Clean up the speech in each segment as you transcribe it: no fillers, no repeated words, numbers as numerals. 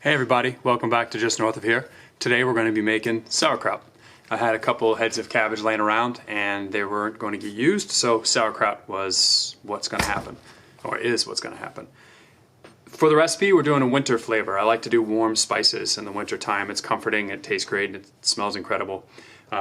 Hey everybody, welcome back to just north of here. Today we're going to be making sauerkraut. I had a couple heads of cabbage laying around and they weren't going to get used, so sauerkraut was what's going to happen, or is what's going to happen. For the recipe, we're doing a winter flavor. I like to do warm spices in the winter time. It's comforting, it tastes great, and it smells incredible.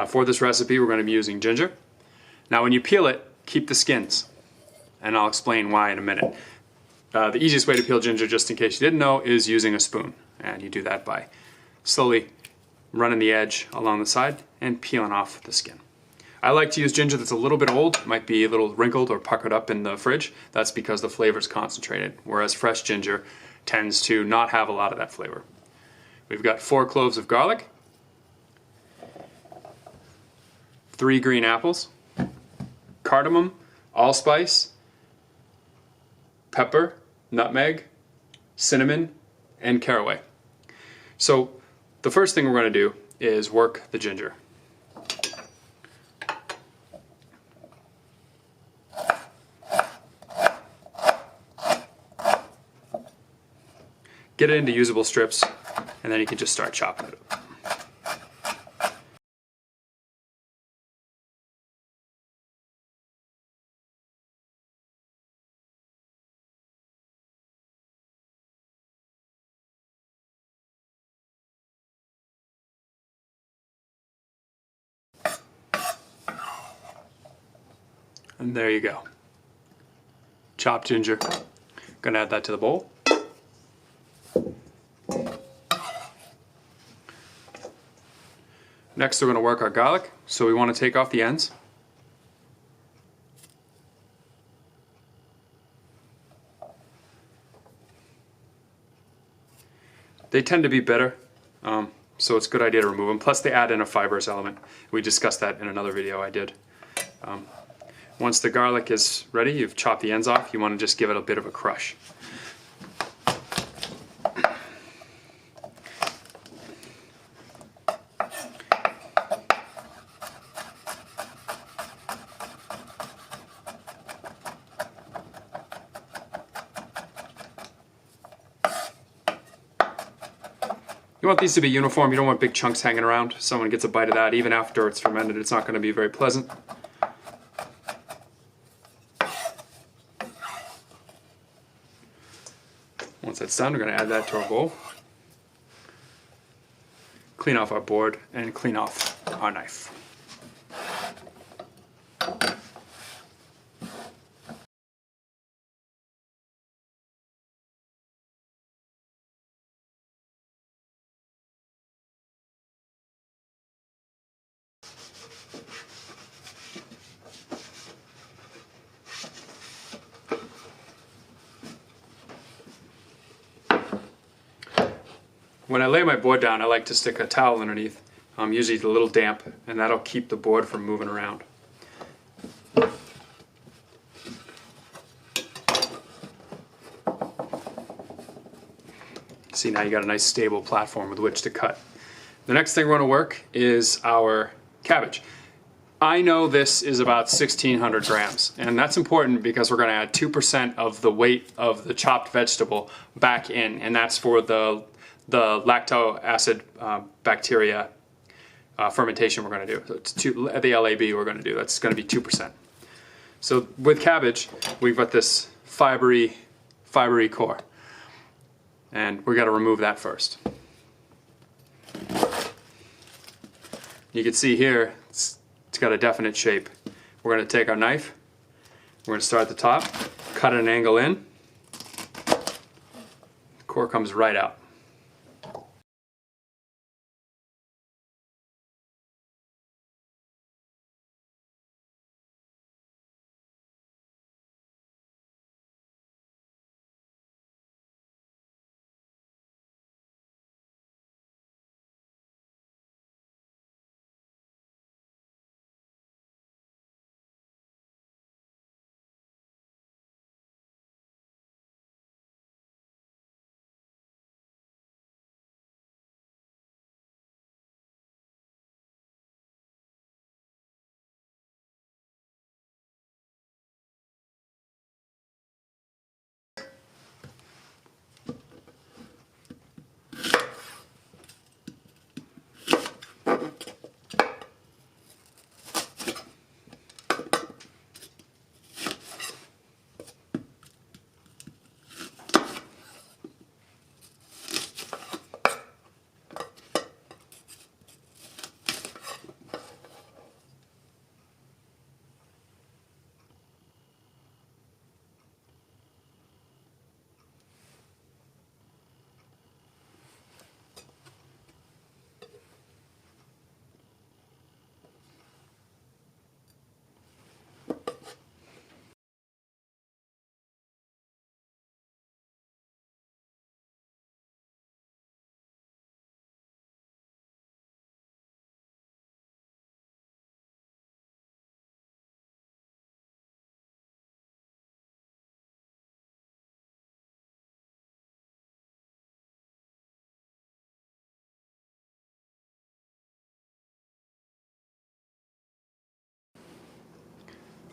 For this recipe, we're going to be using ginger. Now when you peel it, keep the skins, and I'll explain why in a minute. The easiest way to peel ginger, just in case you didn't know, is using a spoon. And you do that by slowly running the edge along the side and peeling off the skin. I like to use ginger that's a little bit old, might be a little wrinkled or puckered up in the fridge. That's because the flavor is concentrated, whereas fresh ginger tends to not have a lot of that flavor. We've got 4 cloves of garlic, 3 green apples, cardamom, allspice, pepper, nutmeg, cinnamon, and caraway. So the first thing we're going to do is work the ginger. Get it into usable strips, and then you can just start chopping it up. And there you go. Chopped ginger. Gonna add that to the bowl. Next we're gonna work our garlic. So we wanna take off the ends. They tend to be bitter, so it's a good idea to remove them. Plus they add in a fibrous element. We discussed that in another video I did. Once the garlic is ready, you've chopped the ends off, you want to just give it a bit of a crush. You want these to be uniform, you don't want big chunks hanging around. If someone gets a bite of that, even after it's fermented, it's not going to be very pleasant. Once that's done, we're going to add that to our bowl. Clean off our board and clean off our knife. When I lay my board down, I like to stick a towel underneath. Usually it's a little damp, and that'll keep the board from moving around. See, now you got a nice stable platform with which to cut. The next thing we're going to work is our cabbage. I know this is about 1,600 grams, and that's important because we're going to add 2% of the weight of the chopped vegetable back in, and that's for the lacto acid bacteria fermentation we're going to do. So it's the L.A.B we're going to do. That's going to be 2%. So with cabbage, we've got this fibery core, and we got to remove that first. You can see here it's got a definite shape. We're going to take our knife. We're going to start at the top, cut at an angle in. The core comes right out.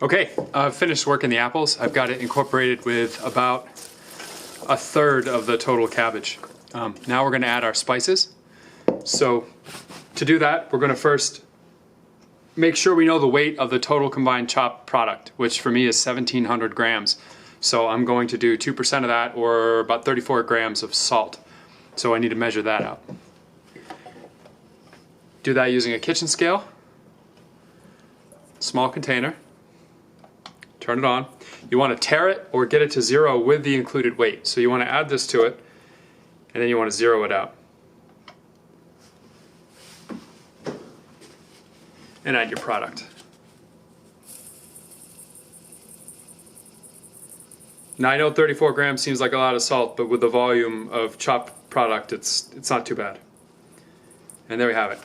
Okay, I've finished working the apples. I've got it incorporated with about a third of the total cabbage. Now we're going to add our spices. So to do that, we're going to first make sure we know the weight of the total combined chopped product, which for me is 1,700 grams. So I'm going to do 2% of that, or about 34 grams of salt. So I need to measure that out. Do that using a kitchen scale, small container. Turn it on. You want to tare it or get it to 0 with the included weight. So you want to add this to it, and then you want to 0 it out. And add your product. Now I know 34 grams seems like a lot of salt, but with the volume of chopped product, it's not too bad. And there we have it.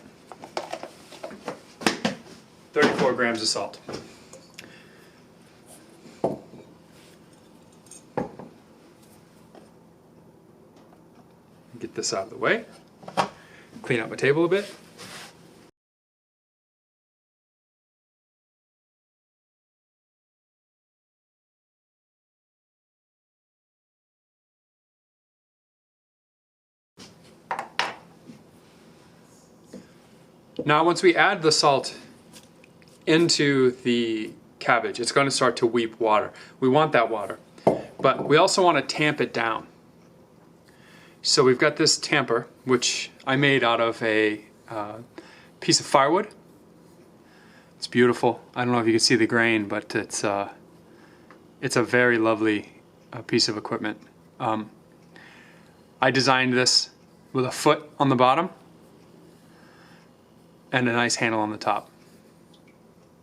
34 grams of salt. Get this out of the way. Clean up my table a bit. Now once we add the salt into the cabbage, it's going to start to weep water. We want that water, but we also want to tamp it down. So we've got this tamper, which I made out of a piece of firewood. It's beautiful. I don't know if you can see the grain, but it's a very lovely piece of equipment. I designed this with a foot on the bottom and a nice handle on the top.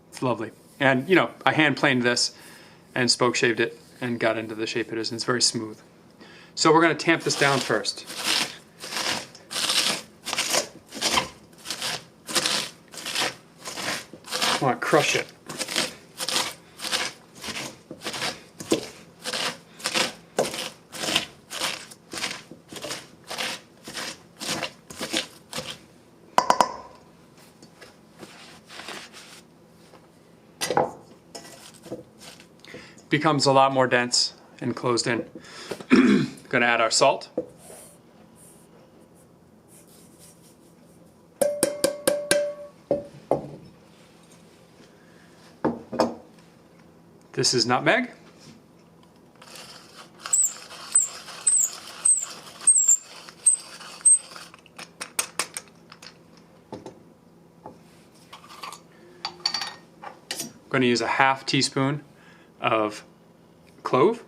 It's lovely. And you know, I hand planed this and spoke shaved it and got into the shape it is, and it's very smooth. So we're going to tamp this down first. I want to crush it. Becomes a lot more dense and closed in. Going to add our salt. This is nutmeg. I'm going to use a ½ teaspoon of clove.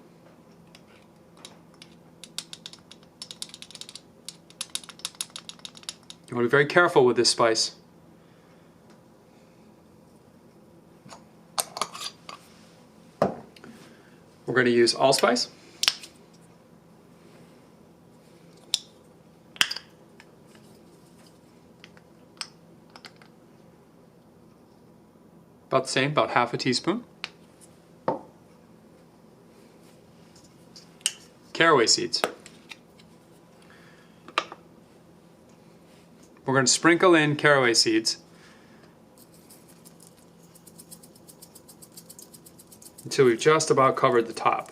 You want to be very careful with this spice. We're going to use allspice. About the same, about ½ teaspoon. Caraway seeds. We're going to sprinkle in caraway seeds until we've just about covered the top.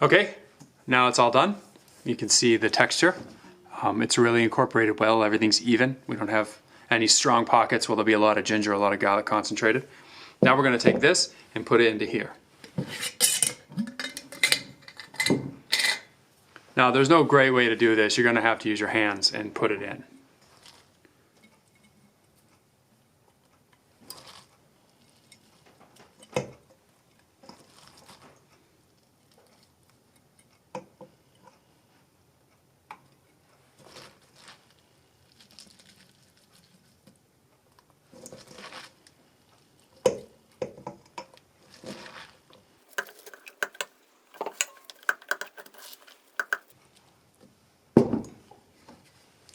Okay, now it's all done. You can see the texture. It's really incorporated well, everything's even. We don't have any strong pockets where there'll be a lot of ginger, a lot of garlic concentrated. Now we're gonna take this and put it into here. Now there's no great way to do this. You're gonna have to use your hands and put it in.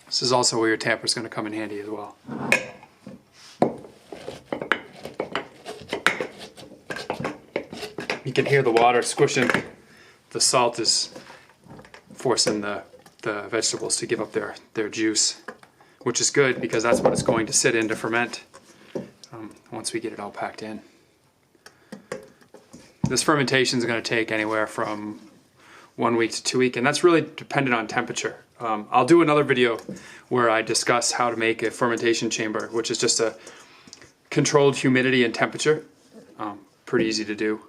This is also where your tamper is going to come in handy as well. You can hear the water squishing. The salt is forcing the vegetables to give up their juice, which is good because that's what it's going to sit in to ferment once we get it all packed in. This fermentation is going to take anywhere from 1 week to 2 weeks, and that's really dependent on temperature. I'll do another video where I discuss how to make a fermentation chamber, which is just a controlled humidity and temperature. Pretty easy to do,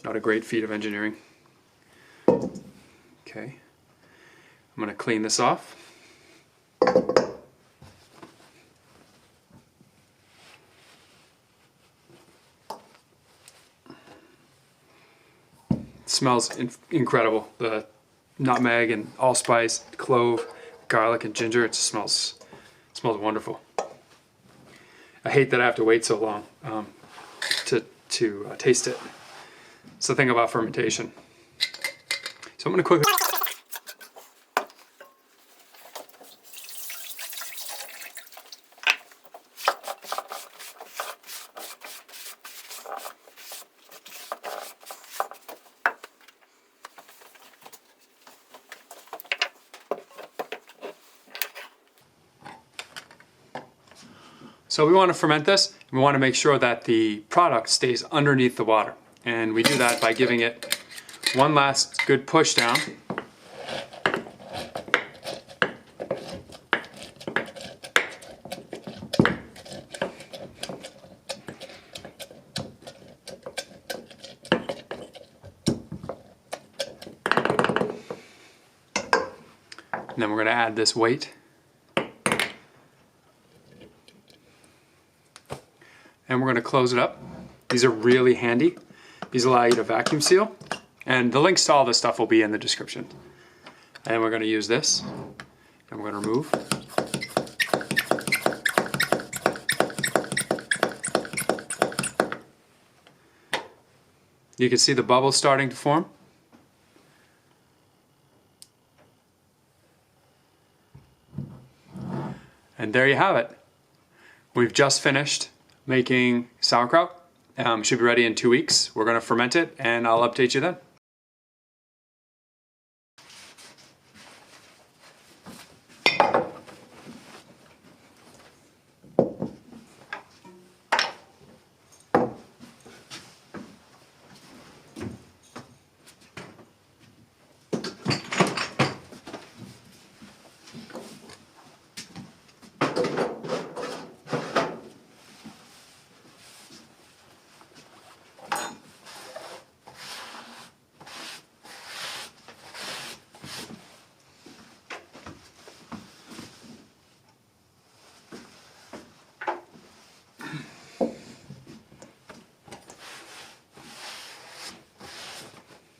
not a great feat of engineering. Okay, I'm going to clean this off. It smells incredible. The nutmeg and allspice, clove, garlic, and ginger. It just smells wonderful. I hate that I have to wait so long to taste it. It's the thing about fermentation. So I'm going to quickly. So we want to ferment this. We want to make sure that the product stays underneath the water. And we do that by giving it one last good push down. And then we're going to add this weight. And we're going to close it up. These are really handy. These allow you to vacuum seal. And the links to all this stuff will be in the description. And we're going to use this. And we're going to remove. You can see the bubbles starting to form. And there you have it. We've just finished making sauerkraut. Should be ready in 2 weeks. We're going to ferment it and I'll update you then.